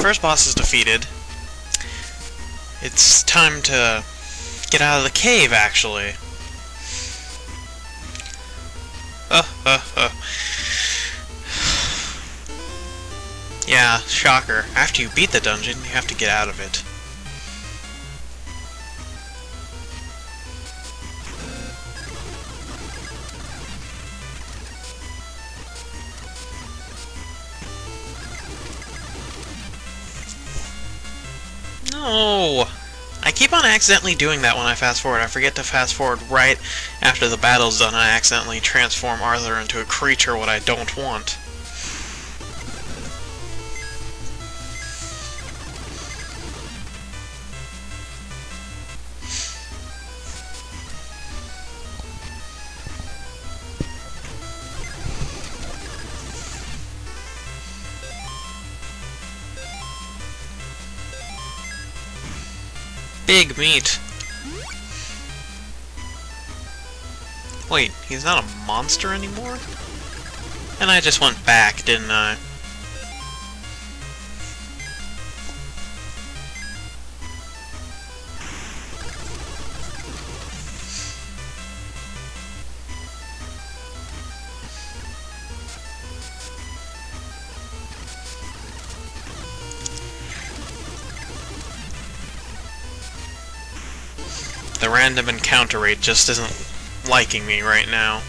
first boss is defeated, it's time to get out of the cave, actually. Yeah, shocker. After you beat the dungeon, you have to get out of it. No! I keep on accidentally doing that when I fast forward. I forget to fast forward right after the battle's done. I accidentally transform Arthur into a creature what I don't want. Big meat. Wait, he's not a monster anymore? And I just went back, didn't I? The random encounter rate just isn't liking me right now.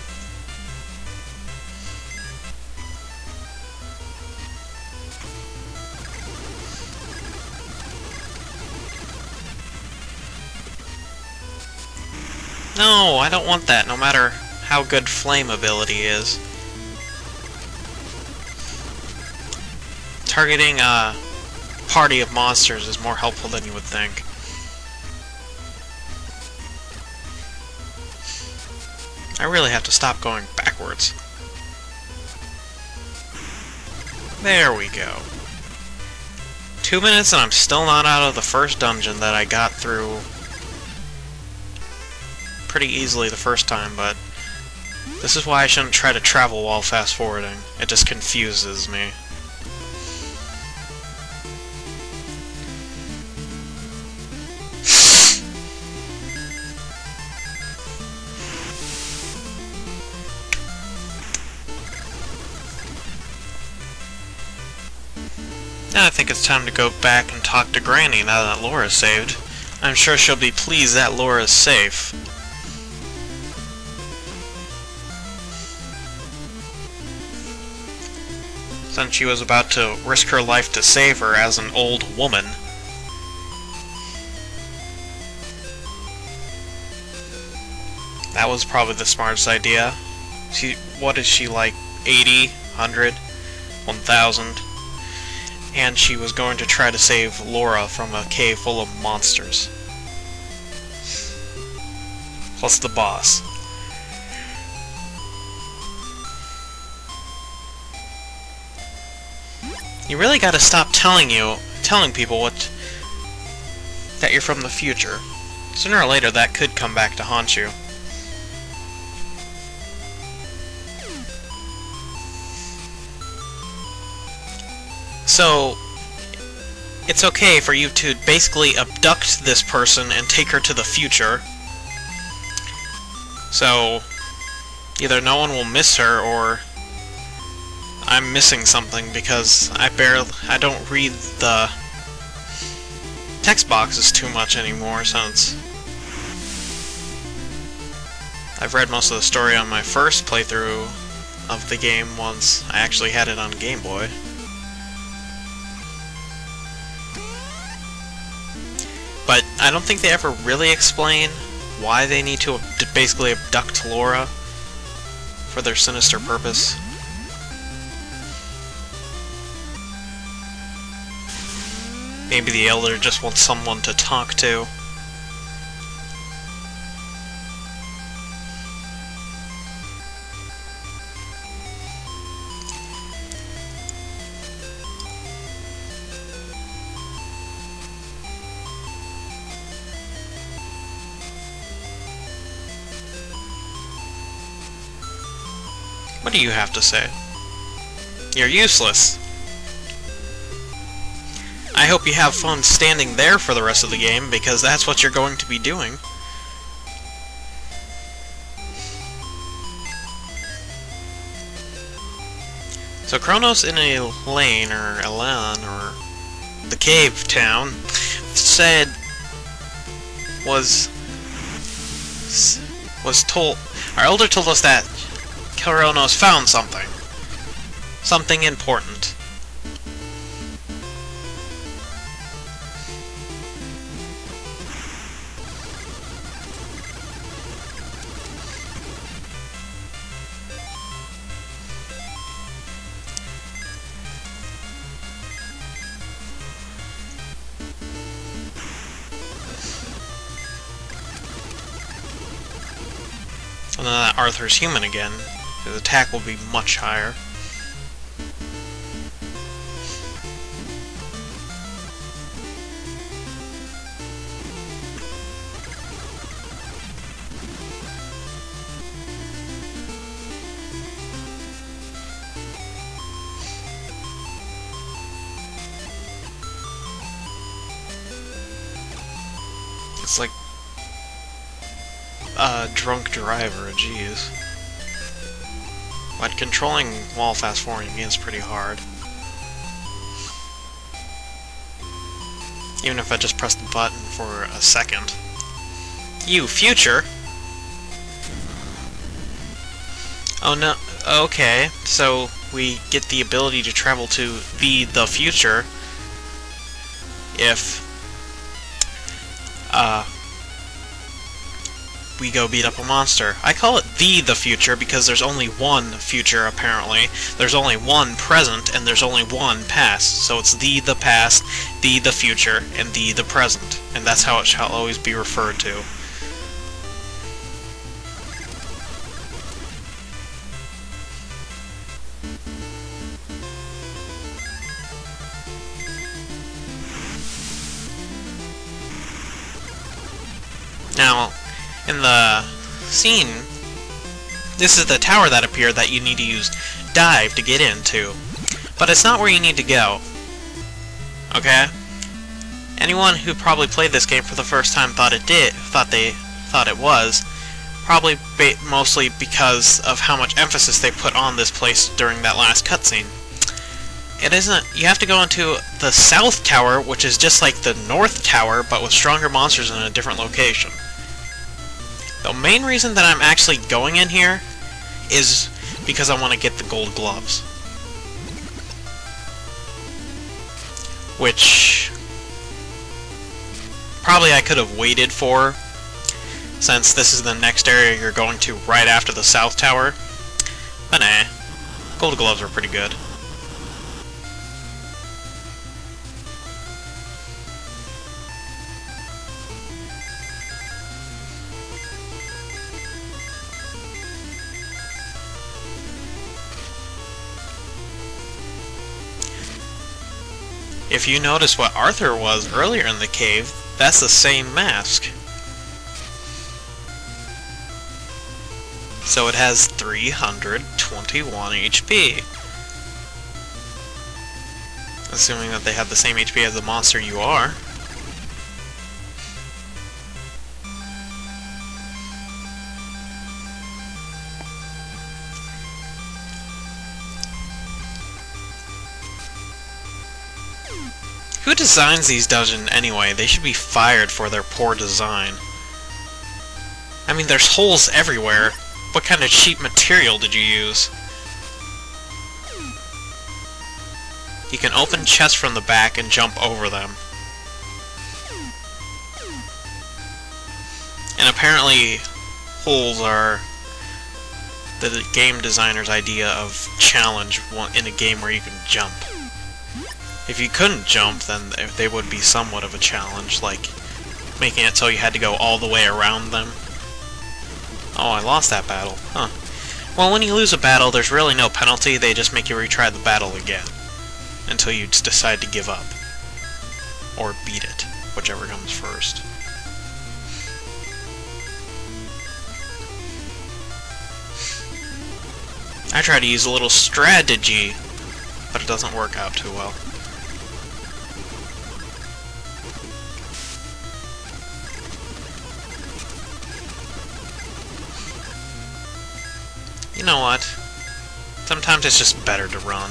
No, I don't want that, no matter how good flame ability is. Targeting a party of monsters is more helpful than you would think. I really have to stop going backwards. There we go. 2 minutes and I'm still not out of the first dungeon that I got through pretty easily the first time, but this is why I shouldn't try to travel while fast forwarding. It just confuses me. Now I think it's time to go back and talk to Granny now that Laura's saved. I'm sure she'll be pleased that Laura's safe. Since she was about to risk her life to save her as an old woman. That was probably the smartest idea. What is she, like 80, 100, 1000? And she was going to try to save Laura from a cave full of monsters. Plus the boss. You really gotta stop telling people that you're from the future. Sooner or later that could come back to haunt you. So, it's okay for you to basically abduct this person and take her to the future. So, either no one will miss her, or I'm missing something because I don't read the text boxes too much anymore since I've read most of the story on my first playthrough of the game once I actually had it on Game Boy. But I don't think they ever really explain why they need to basically abduct Laura for their sinister purpose. Maybe the Elder just wants someone to talk to. What do you have to say? You're useless. I hope you have fun standing there for the rest of the game, because that's what you're going to be doing. So Kronos in a lane, or Elan, or the cave town, said was told, our elder told us that Kronos found something. Something important. And then that Arthur's human again. His attack will be much higher. It's like a drunk driver, jeez. But controlling while fast-forwarding is pretty hard. Even if I just press the button for a second. You, future! Oh no, okay, so we get the ability to travel to the future if we go beat up a monster. I call it the future because there's only one future, apparently. There's only one present, and there's only one past. So it's the past, the future, and the present. And that's how it shall always be referred to. Now, in the scene, this is the tower that appeared that you need to use dive to get into. But it's not where you need to go. Okay? Anyone who probably played this game for the first time thought it was, probably mostly because of how much emphasis they put on this place during that last cutscene. It isn't. You have to go into the South Tower, which is just like the North Tower, but with stronger monsters in a different location. The main reason that I'm actually going in here is because I want to get the gold gloves. Which probably I could have waited for, since this is the next area you're going to right after the South Tower. But nah, gold gloves are pretty good. If you notice what Arthur was earlier in the cave, that's the same mask. So it has 321 HP. Assuming that they have the same HP as the monster you are. Who designs these dungeons anyway? They should be fired for their poor design. I mean, there's holes everywhere. What kind of cheap material did you use? You can open chests from the back and jump over them. And apparently, holes are the game designer's idea of challenge in a game where you can jump. If you couldn't jump, then they would be somewhat of a challenge, like making it so you had to go all the way around them. Oh, I lost that battle. Huh. Well, when you lose a battle, there's really no penalty, they just make you retry the battle again. Until you decide to give up. Or beat it, whichever comes first. I try to use a little strategy, but it doesn't work out too well. You know what? Sometimes it's just better to run.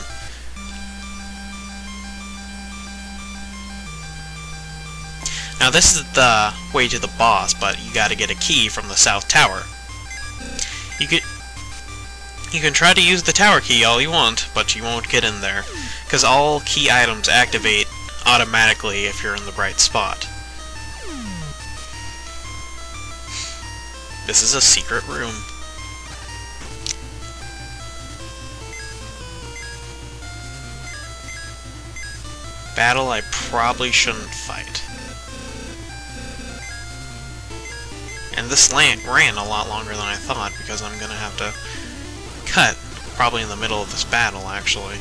Now this is the way to the boss, but you gotta get a key from the South Tower. You can try to use the tower key all you want, but you won't get in there, because all key items activate automatically if you're in the right spot. This is a secret room. Battle I probably shouldn't fight. And this ran a lot longer than I thought, because I'm gonna have to cut probably in the middle of this battle, actually.